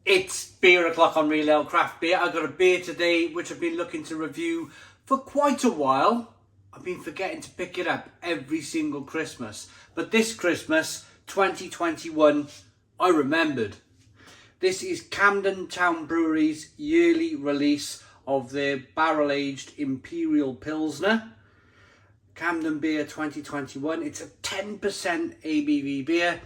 It's beer o'clock on Real Ale Craft Beer. I've got a beer today which I've been looking to review for quite a while. I've been forgetting to pick it up every single Christmas. But this Christmas, 2021, I remembered. This is Camden Town Brewery's yearly release of their barrel-aged Imperial Pilsner. Camden Beer 2021. It's a 10% ABV beer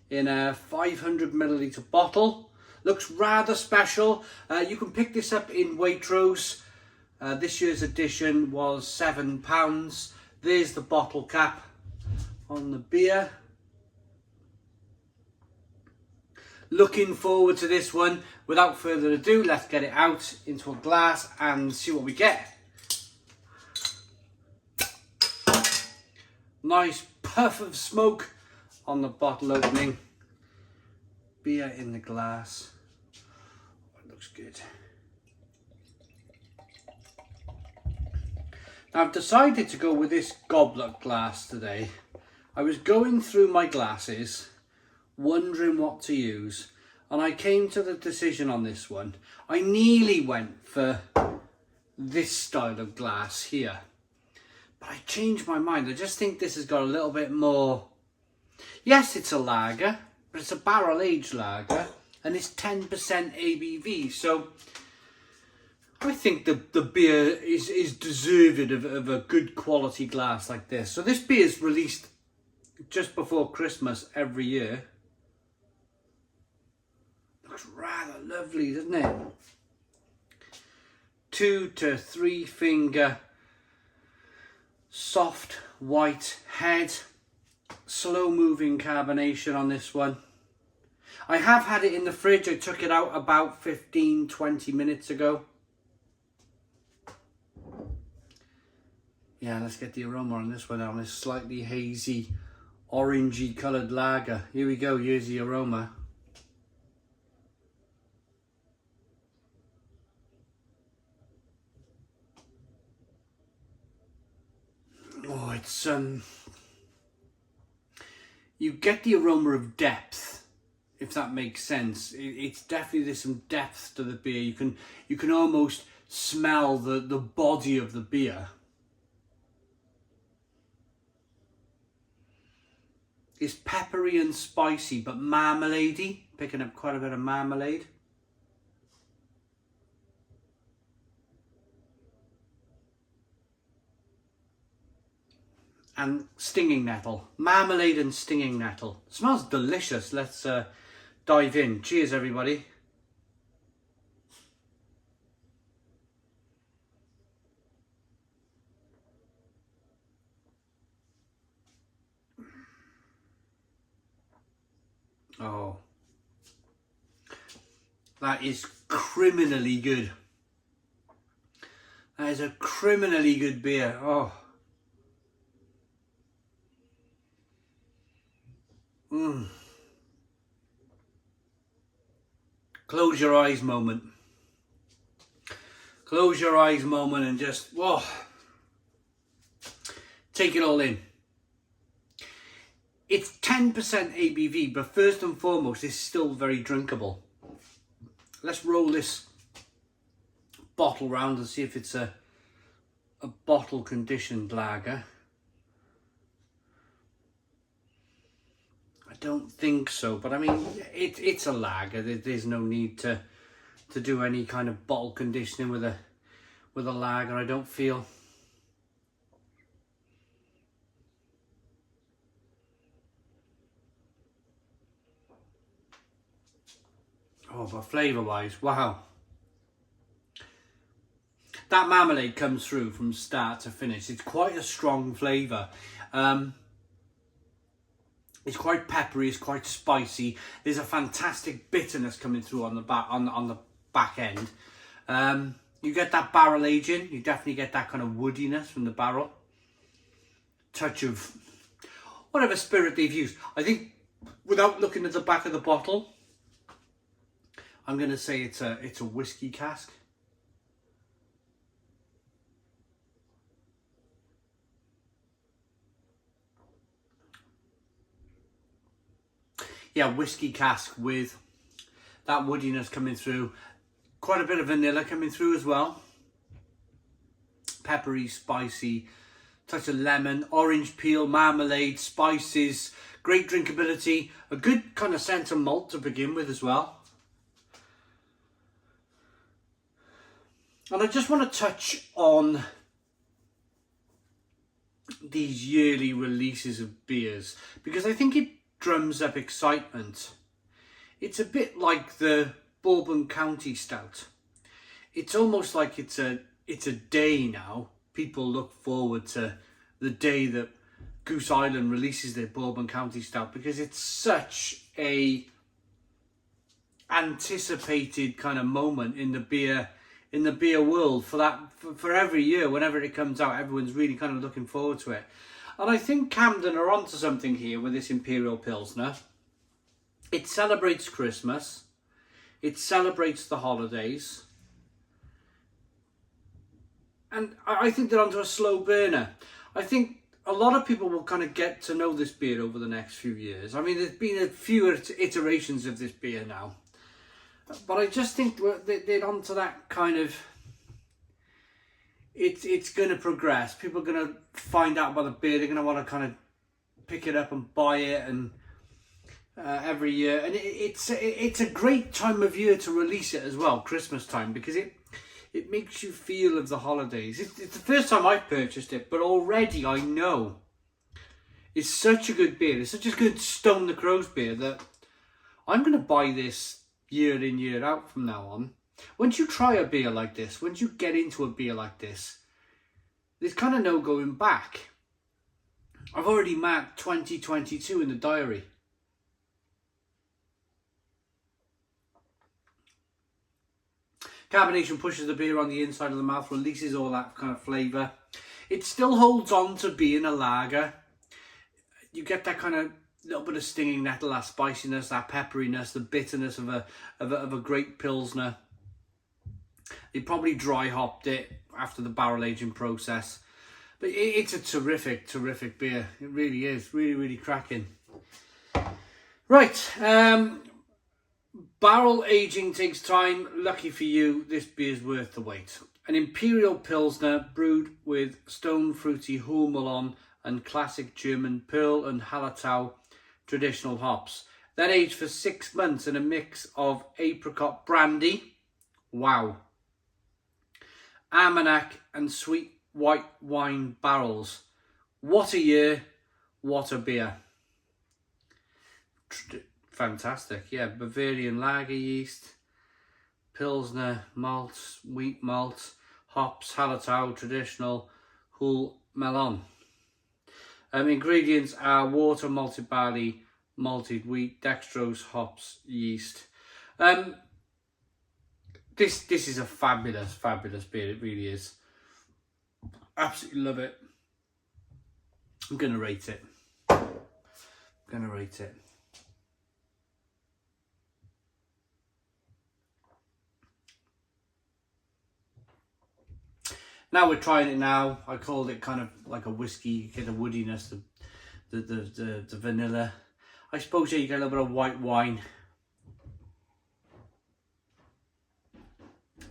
in a 500 milliliter bottle. Looks rather special. You can pick this up in Waitrose. This year's edition was £7. There's the bottle cap on the beer. Looking forward to this one. Without further ado, let's get it out into a glass and see what we get. Nice puff of smoke on the bottle opening. Beer in the glass. Oh, it looks good. Now I've decided to go with this goblet glass today. I was going through my glasses, wondering what to use, and I came to the decision on this one. I nearly went for this style of glass here, but I changed my mind. I just think this has got a little bit more. Yes, it's a lager, but it's a barrel-aged lager, and it's 10% ABV. So I think the beer is deserving of a good quality glass like this. So this beer is released just before Christmas every year. Looks rather lovely, doesn't it? 2 to 3 finger soft white head. Slow moving carbonation on this one. I have had it in the fridge. I took it out about 15-20 minutes ago. Yeah, let's get the aroma on this one, on this slightly hazy orangey coloured lager. Here we go, here's the aroma. Oh, it's you get the aroma of depth, if that makes sense. It's definitely, there's some depth to the beer. You can almost smell the body of the beer. It's peppery and spicy, but marmalade-y, picking up quite a bit of marmalade. And stinging nettle. Marmalade and stinging nettle. It smells delicious. Let's dive in. Cheers, everybody. Oh, that is criminally good. That is a criminally good beer. Oh. Close your eyes moment. Close your eyes moment and just, whoa, take it all in. It's 10% ABV, but first and foremost, it's still very drinkable. Let's roll this bottle round and see if it's a bottle conditioned lager. I don't think so, but I mean, it's a lager. There's no need to do any kind of bottle conditioning with a lager, I don't feel. Oh, but flavour wise, wow. That marmalade comes through from start to finish. It's quite a strong flavour. It's quite peppery, it's quite spicy. There's a fantastic bitterness coming through on the back end. You get that barrel aging, you definitely get that kind of woodiness from the barrel. Touch of whatever spirit they've used. I think, without looking at the back of the bottle, I'm going to say it's a whiskey cask. Yeah, whiskey cask with that woodiness coming through. Quite a bit of vanilla coming through as well. Peppery, spicy, touch of lemon, orange peel, marmalade, spices, great drinkability, a good kind of centre malt to begin with as well. And I just want to touch on these yearly releases of beers because I think it drums up excitement. It's a bit like the Bourbon County Stout. It's almost like it's a day now. People look forward to the day that Goose Island releases their Bourbon County Stout because it's such a anticipated kind of moment in the beer world for every year. Whenever it comes out, everyone's really kind of looking forward to it. And I think Camden are onto something here with this Imperial Pilsner. It celebrates Christmas. It celebrates the holidays. And I think they're onto a slow burner. I think a lot of people will kind of get to know this beer over the next few years. I mean, there's been a few iterations of this beer now. But I just think they're onto that kind of... It's going to progress. People are going to find out about the beer. They're going to want to kind of pick it up and buy it and every year. And it's a great time of year to release it as well, Christmas time, because it makes you feel of the holidays. It's the first time I've purchased it, but already I know it's such a good beer. It's such a good Stone the Crows beer that I'm going to buy this year in, year out from now on. Once you try a beer like this, once you get into a beer like this, there's kind of no going back. I've already marked 2022 in the diary. Carbonation pushes the beer on the inside of the mouth, releases all that kind of flavour. It still holds on to being a lager. You get that kind of little bit of stinging nettle, that spiciness, that pepperiness, the bitterness of a great Pilsner. They probably dry hopped it after the barrel aging process. But it's a terrific, terrific beer. It really is. Really, really cracking. Right. Barrel aging takes time. Lucky for you, this beer's worth the wait. An Imperial Pilsner brewed with stone fruity Hurmelon and classic German Pearl and Hallertau traditional hops. Then aged for 6 months in a mix of apricot brandy, wow, Armagnac and sweet white wine barrels. What a year, what a beer. Fantastic, yeah. Bavarian lager yeast, Pilsner malt, wheat malt, hops, Hallertau traditional, Hull melon. Ingredients are water, malted barley, malted wheat, dextrose, hops, yeast. This is a fabulous, fabulous beer. It really is. Absolutely love it. I'm gonna rate it. Now we're trying it now. I called it kind of like a whiskey. You get a woodiness, the vanilla. I suppose yeah, you get a little bit of white wine.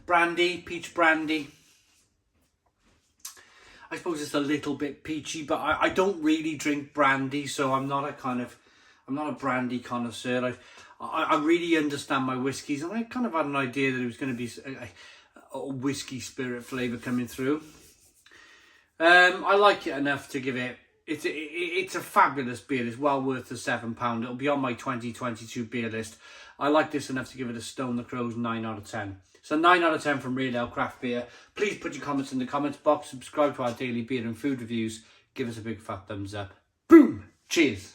Brandy, peach brandy. I suppose it's a little bit peachy, but I don't really drink brandy, so I'm not a brandy connoisseur. I really understand my whiskies, and I kind of had an idea that it was going to be a whiskey spirit flavour coming through. I like it enough to give it. It's a fabulous beer. It's well worth the £7. It'll be on my 2022 beer list. I like this enough to give it a Stone the Crows 9 out of 10. So 9 out of 10 from Real Ale Craft Beer. Please put your comments in the comments box. Subscribe to our daily beer and food reviews. Give us a big fat thumbs up. Boom! Cheers!